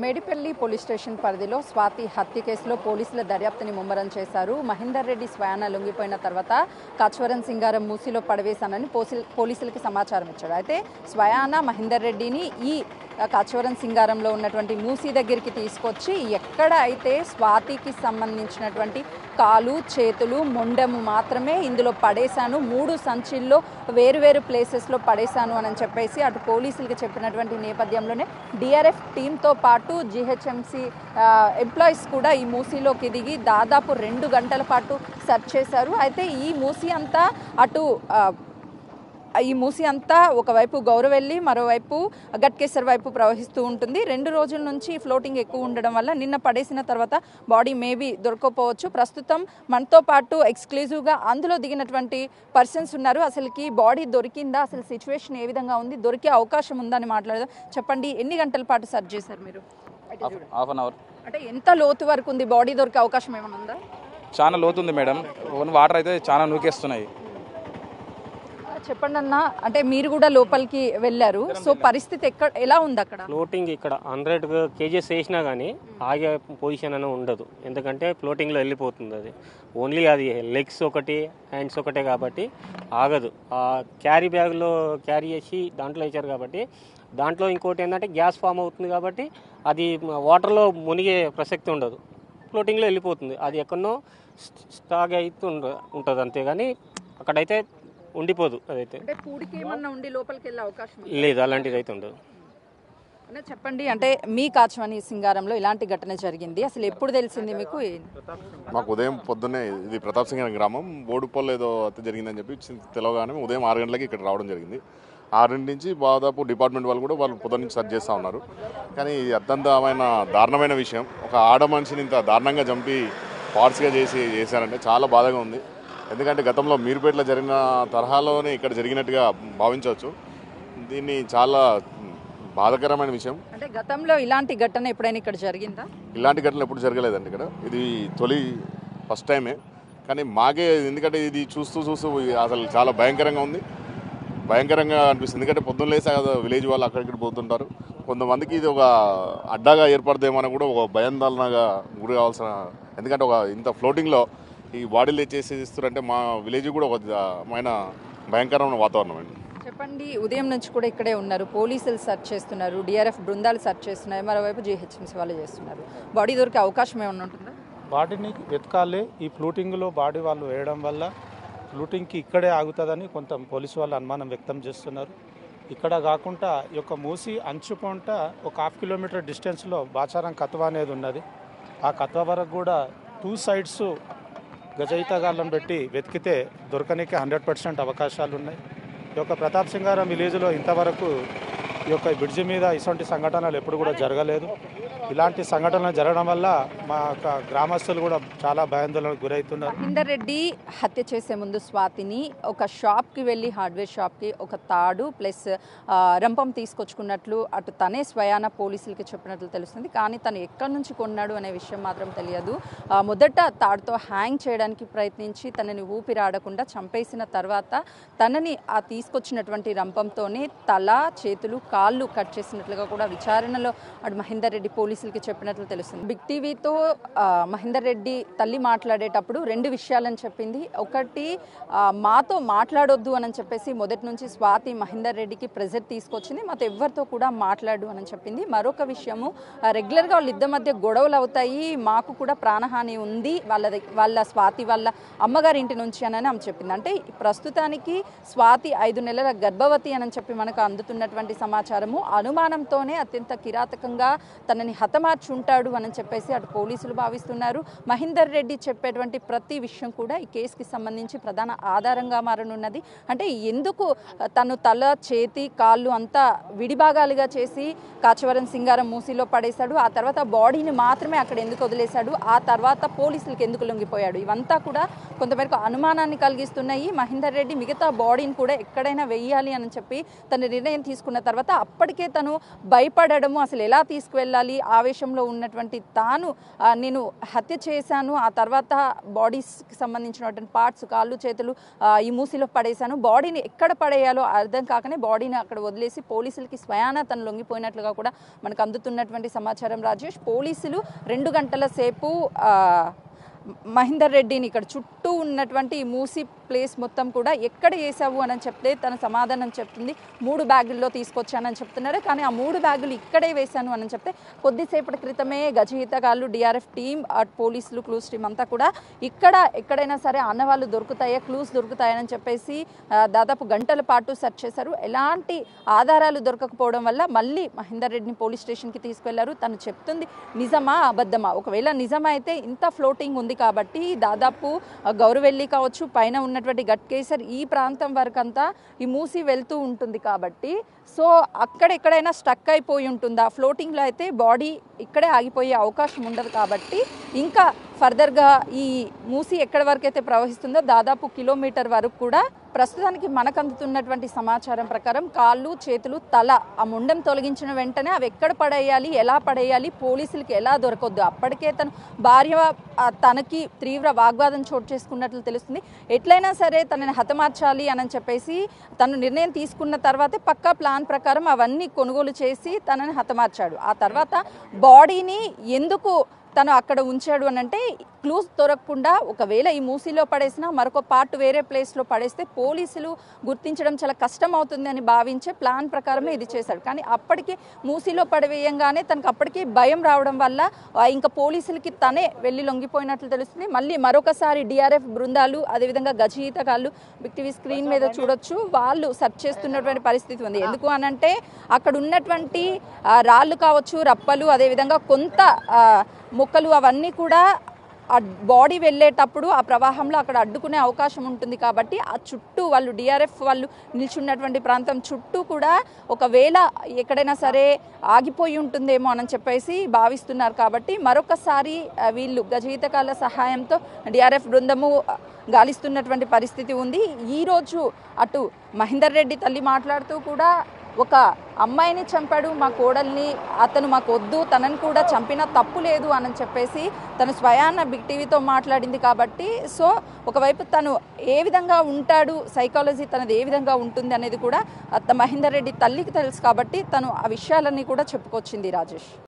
Medipalli police station పరిధిలో స్వాతి హత్య కేసులో పోలీసుల దర్యాప్తుని ముమ్మరం చేశారు. మహేందర్ రెడ్డి స్వయాన లొంగిపోయిన తర్వాత కాచవరం సింగారం మూసిలో పడవేశానని పోలీసులకి సమాచారం ఇచ్చాడు. అయితే స్వయాన మహేందర్ రెడ్డిని ఈ కాచవరం సింగారంలో ఉన్నటువంటి మూసి దగ్గరికి తీసుకొచ్చి ఎక్కడ అయితే స్వాతికి సంబంధించినటువంటి కాలు చేతులు మొండెము మాత్రమే ఇందులో పడేశాను, 3 సంచుల్లో వేరువేరు ప్లేసెస్లో పడేశాను అని చెప్పేసి అటు పోలీసులకి చెప్పినటువంటి నేపథ్యంలోనే డిఆర్ఎఫ్ టీంతో పాటు జీహెచ్ఎంసీ ఎంప్లాయీస్ కూడా ఈ మూసీలోకి దిగి దాదాపు 2 గంటల పాటు సెర్చ్ చేశారు. అయితే ఈ మూసి అంతా ఒకవైపు గౌరవెల్లి మరోవైపు గట్కేసర్ వైపు ప్రవహిస్తూ ఉంటుంది. 2 రోజుల నుంచి ఫ్లోటింగ్ ఎక్కువ ఉండడం వల్ల నిన్న పడేసిన తర్వాత బాడీ మేబీ దొరకకపోవచ్చు. ప్రస్తుతం మనతో పాటు ఎక్స్క్లూజివ్గా అందులో దిగినటువంటి పర్సన్స్ ఉన్నారు. అసలుకి బాడీ దొరికిందా, అసలు సిచ్యువేషన్ ఏ విధంగా ఉంది, దొరికే అవకాశం ఉందా అని మాట్లాడదాం. చెప్పండి, ఎన్ని గంటల పాటు సెర్చ్ చేశారు మీరు? Half an hour. అంటే ఎంత లోతు వరకు ఉంది, బాడీ దొరికే అవకాశం ఏమైనా ఉందా? చాలా లోతుంది మేడం, వాటర్ అయితే చాలా నూకేస్తున్నాయి. చెప్పండి అన్న, అంటే మీరు కూడా లోపలికి వెళ్ళారు, సో పరిస్థితి ఎలా ఉంది అక్కడ? ఫ్లోటింగ్ ఇక్కడ 100 kgs వేసినా కానీ ఆగే పొజిషన్ అని ఉండదు, ఎందుకంటే ఫ్లోటింగ్లో వెళ్ళిపోతుంది. అది ఓన్లీ అది లెగ్స్ ఒకటి హ్యాండ్స్ ఒకటే కాబట్టి ఆగదు. ఆ క్యారీ బ్యాగ్లో క్యారీ చేసి దాంట్లో వేసారు కాబట్టి దాంట్లో ఇంకోటి ఏంటంటే గ్యాస్ ఫామ్ అవుతుంది కాబట్టి అది వాటర్లో మునిగే ప్రసక్తి ఉండదు, ఫ్లోటింగ్లో వెళ్ళిపోతుంది. అది ఎక్కడనో స్టాక్ అయితే ఉంటుంది అంతేగాని అక్కడైతే ఉండిపోదు. అదైతే లేదు, అలాంటిది అయితే ఉండదు. చెప్పండి, అంటే మీ కాచవని సింగారంలో ఇలాంటి ఘటన జరిగింది, అసలు ఎప్పుడు తెలిసింది మీకు? మాకు ఉదయం పొద్దున్నే, ఇది ప్రతాప్ సింగారం గ్రామం, బోడుపల్లి ఏదో హత్య జరిగిందని చెప్పి తెలవగానే ఉదయం 6 గంటలకి ఇక్కడ రావడం జరిగింది. 6 నుంచి దాదాపు డిపార్ట్మెంట్ వాళ్ళు కూడా వాళ్ళు పొద్దున్న నుంచి సెర్చ్ చేస్తూ ఉన్నారు. కానీ ఇది అత్యంతమైన దారుణమైన విషయం. ఒక ఆడ మనిషిని ఇంత దారుణంగా చంపి పార్ట్స్గా చేశారంటే చాలా బాధగా ఉంది. ఎందుకంటే గతంలో మీరుపేటలో జరిగిన తరహాలోనే ఇక్కడ జరిగినట్టుగా భావించవచ్చు. దీన్ని చాలా బాధాకరమైన విషయం. అంటే గతంలో ఇలాంటి ఘటన ఎప్పుడైనా ఇక్కడ జరిగిందా? ఇలాంటి ఘటన ఎప్పుడు జరగలేదండి ఇక్కడ, ఇది ఫస్ట్ టైమే. కానీ మాకే, ఎందుకంటే ఇది చూస్తూ అసలు చాలా భయంకరంగా ఉంది, భయంకరంగా అనిపిస్తుంది. ఎందుకంటే పొద్దున్న లేసా విలేజ్ వాళ్ళు అక్కడికి పోతుంటారు, కొంతమందికి ఇది ఒక అడ్డాగా ఏర్పడదేమని కూడా ఒక భయాందోళనగా గురి కావాల్సిన, ఎందుకంటే ఒక ఇంత ఫ్లోటింగ్లో ఈ బాడీలు తెచ్చేసిస్తారంటే మా విలేజ్ కూడా ఒక భయంకరమైన వాతావరణం అండి. చెప్పండి, ఉదయం నుంచి కూడా ఇక్కడే ఉన్నారు, పోలీసులు సెర్చ్ చేస్తున్నారు, డిఆర్ఎఫ్ బృందాలు సెర్చ్ చేస్తున్నాయి, మరోవైపు జీహెచ్ఎంసీ వాళ్ళు చేస్తున్నారు. బాడీ దొరికే అవకాశం ఏమన్నా ఉంటుందా? బాడీని వెతకాలి. ఈ ఫ్లూటింగ్లో బాడీ వాళ్ళు వేయడం వల్ల ఫ్లూటింగ్కి ఇక్కడే ఆగుతుందని కొంత పోలీసు వాళ్ళు అనుమానం వ్యక్తం చేస్తున్నారు. ఇక్కడ కాకుండా ఈ యొక్క మూసి అంచుకుంట ఒక 1/2 కిలోమీటర్ డిస్టెన్స్లో బాచారం కత్వా అనేది ఉన్నది. ఆ కత్వా వరకు కూడా 2 సైడ్స్ గజయితగాళ్ళను పెట్టి వెతికితే దొరకనికి 100% అవకాశాలు ఉన్నాయి. ఈ యొక్క ప్రతాప్ సింగారం విలేజ్లో ఇంతవరకు ఈ యొక్క బ్రిడ్జి మీద ఇటువంటి సంఘటనలు ఎప్పుడు కూడా జరగలేదు. ఇలాంటి సంఘటనలు జరగడం వల్ల మా యొక్క గ్రామస్తులు కూడా చాలా భయాందోళనకు గురవుతున్నారు. మహేందర్ రెడ్డి హత్య చేసే ముందు స్వాతిని ఒక షాప్కి వెళ్ళి, హార్డ్వేర్ షాప్కి ఒక తాడు ప్లస్ రంపం తీసుకొచ్చుకున్నట్లు అటు తనే స్వయాన పోలీసులకి చెప్పినట్లు తెలుస్తుంది. కానీ తను ఎక్కడి నుంచి కొన్నాడు అనే విషయం మాత్రం తెలియదు. మొదట తాడుతో హ్యాంగ్ చేయడానికి ప్రయత్నించి తనని ఊపిరాడకుండా చంపేసిన తర్వాత తనని ఆ తీసుకొచ్చినటువంటి రంపంతోనే తల, చేతులు, కాళ్ళు కట్ చేసినట్లుగా కూడా విచారణలో అటు మహేందర్ రెడ్డి పోలీసులకి చెప్పినట్లు తెలుస్తుంది. బిగ్ టీవీతో మహేందర్ రెడ్డి తల్లి మాట్లాడేటప్పుడు 2 విషయాలని చెప్పింది. ఒకటి, మాతో మాట్లాడొద్దు అని చెప్పేసి మొదటి నుంచి స్వాతి మహేందర్ రెడ్డికి ప్రెజర్ తీసుకొచ్చింది, మాతో ఎవరితో కూడా మాట్లాడు అని చెప్పింది. మరొక విషయము, రెగ్యులర్గా వాళ్ళిద్దరి మధ్య గొడవలు అవుతాయి, మాకు కూడా ప్రాణహాని ఉంది వాళ్ళ స్వాతి వాళ్ళ అమ్మగారి ఇంటి నుంచి అని ఆమె చెప్పింది. అంటే ప్రస్తుతానికి స్వాతి 5 నెలల గర్భవతి అని చెప్పి మనకు అందుతున్నటువంటి సమాచారము, అనుమానంతోనే అత్యంత కిరాతకంగా తనని హతమార్చి ఉంటాడు అని చెప్పేసి అటు పోలీసులు భావిస్తున్నారు. మహేందర్ రెడ్డి చెప్పేటువంటి ప్రతి విషయం కూడా ఈ కేసుకి సంబంధించి ప్రధాన ఆధారంగా మారనున్నది. అంటే ఎందుకు తను తల, చేతి, కాళ్ళు అంతా విడిభాగాలుగా చేసి కాచవరం సింగారం మూసిలో పడేశాడు, ఆ తర్వాత బాడీని మాత్రమే అక్కడ ఎందుకు వదిలేశాడు, ఆ తర్వాత పోలీసులకు ఎందుకు లొంగిపోయాడు, ఇవంతా కూడా కొంతమేరకు అనుమానాన్ని కలిగిస్తున్నాయి. మహేందర్ రెడ్డి మిగతా బాడీని కూడా ఎక్కడైనా వెయ్యాలి అని చెప్పి తన నిర్ణయం తీసుకున్న తర్వాత అప్పటికే తను భయపడము, అసలు ఎలా తీసుకువెళ్ళాలి, ఆవేశంలో ఉన్నటువంటి తాను నేను హత్య చేశాను, ఆ తర్వాత బాడీస్కి సంబంధించినటువంటి పార్ట్స్ కాళ్ళు చేతులు ఈ మూసిలో పడేశాను, బాడీని ఎక్కడ పడేయాలో అర్థం కాకనే బాడీని అక్కడ వదిలేసి పోలీసులకి స్వయాన తను లొంగిపోయినట్లుగా కూడా మనకు అందుతున్నటువంటి సమాచారం. రాజేష్, పోలీసులు 2 గంటల సేపు మహేందర్ రెడ్డిని ఇక్కడ చుట్టూ ఉన్నటువంటి ఈ మూసి ప్లేస్ మొత్తం కూడా ఎక్కడ వేసావు అని చెప్తే తన సమాధానం చెప్తుంది 3 బ్యాగుల్లో తీసుకొచ్చానని చెప్తున్నారు. కానీ ఆ 3 బ్యాగులు ఇక్కడే వేశాను అని చెప్తే కొద్దిసేపటి క్రితమే గజయితగాళ్ళు, డిఆర్ఎఫ్ టీం, పోలీసులు, క్లూస్ టీం అంతా కూడా ఇక్కడ ఎక్కడైనా సరే అన్నవాళ్ళు దొరుకుతాయా, క్లూస్ దొరుకుతాయని చెప్పేసి దాదాపు గంటల పాటు సెర్చ్ చేశారు. ఎలాంటి ఆధారాలు దొరకకపోవడం వల్ల మళ్ళీ మహేందర్ రెడ్డిని పోలీస్ స్టేషన్కి తీసుకెళ్లారు. తను చెప్తుంది నిజమా అబద్ధమా, ఒకవేళ నిజమైతే ఇంత ఫ్లోటింగ్ ఉంది కాబట్టి దాదాపు గౌరవెల్లి కావచ్చు, పైన ఉన్నటువంటి గట్కేసర్ ఈ ప్రాంతం వరకు అంతా ఈ మూసి వెళ్తూ ఉంటుంది కాబట్టి సో అక్కడెక్కడైనా స్టక్ అయిపోయి ఉంటుందా, ఫ్లోటింగ్లో అయితే బాడీ ఇక్కడే ఆగిపోయే అవకాశం ఉండదు కాబట్టి ఇంకా ఫర్దర్గా ఈ మూసి ఎక్కడి వరకు అయితే ప్రవహిస్తుందో దాదాపు కిలోమీటర్ వరకు కూడా ప్రస్తుతానికి మనకు అందుతున్నటువంటి సమాచారం ప్రకారం కాళ్ళు, చేతులు, తల ఆ ముండం తొలగించిన వెంటనే అవి ఎక్కడ పడేయాలి, ఎలా పడేయాలి, పోలీసులకి ఎలా దొరకొద్దు. అప్పటికే తను భార్య తనకి తీవ్ర వాగ్వాదం చోటు చేసుకున్నట్లు తెలుస్తుంది. ఎట్లయినా సరే తనని హతమార్చాలి అని చెప్పేసి తను నిర్ణయం తీసుకున్న తర్వాతే పక్కా ప్లాన్ ప్రకారం అవన్నీ కొనుగోలు చేసి తనని హతమార్చాడు. ఆ తర్వాత బాడీని ఎందుకు తను అక్కడ ఉంచాడు అని అంటే క్లూస్ దొరకకుండా ఒకవేళ ఈ మూసీలో పడేసినా మరొక పార్ట్ వేరే ప్లేస్లో పడేస్తే పోలీసులు గుర్తించడం చాలా కష్టం అవుతుంది అని భావించే ప్లాన్ ప్రకారమే ఇది చేశాడు. కానీ అప్పటికి మూసీలో పడివేయంగానే తనకు అప్పటికి భయం రావడం వల్ల ఇంకా పోలీసులకి తనే వెళ్ళి లొంగిపోయినట్లు తెలుస్తుంది. మళ్ళీ మరొకసారి డిఆర్ఎఫ్ బృందాలు, అదేవిధంగా గజయితగాళ్ళు బిగ్ టీవీ స్క్రీన్ మీద చూడొచ్చు, వాళ్ళు సెర్చ్ చేస్తున్నటువంటి పరిస్థితి ఉంది. ఎందుకు అనంటే అక్కడ ఉన్నటువంటి రాళ్ళు కావచ్చు, రప్పలు, అదేవిధంగా కొంత మొక్కలు అవన్నీ కూడా ఆ బాడీ వెళ్ళేటప్పుడు ఆ ప్రవాహంలో అక్కడ అడ్డుకునే అవకాశం ఉంటుంది కాబట్టి ఆ చుట్టూ వాళ్ళు డిఆర్ఎఫ్ వాళ్ళు నిల్చున్నటువంటి ప్రాంతం చుట్టూ కూడా ఒకవేళ ఎక్కడైనా సరే ఆగిపోయి ఉంటుందేమో అని చెప్పేసి భావిస్తున్నారు. కాబట్టి మరొకసారి వీళ్ళు గజయితకాల సహాయంతో డిఆర్ఎఫ్ బృందము గాలిస్తున్నటువంటి పరిస్థితి ఉంది. ఈరోజు అటు మహేందర్ రెడ్డి తల్లి మాట్లాడుతూ కూడా ఒక అమ్మాయిని చంపాడు మా కోడల్ని, అతను మాకు వద్దు, తనని కూడా చంపినా తప్పు లేదు అని చెప్పేసి తను స్వయాన బిగ్ టీవీతో మాట్లాడింది. కాబట్టి సో ఒకవైపు తను ఏ విధంగా ఉంటాడు, సైకాలజీ తనది ఏ విధంగా ఉంటుంది అనేది కూడా మహేందర్ రెడ్డి తల్లికి తెలుసు కాబట్టి తను ఆ విషయాలన్నీ కూడా చెప్పుకొచ్చింది. రాజేష్.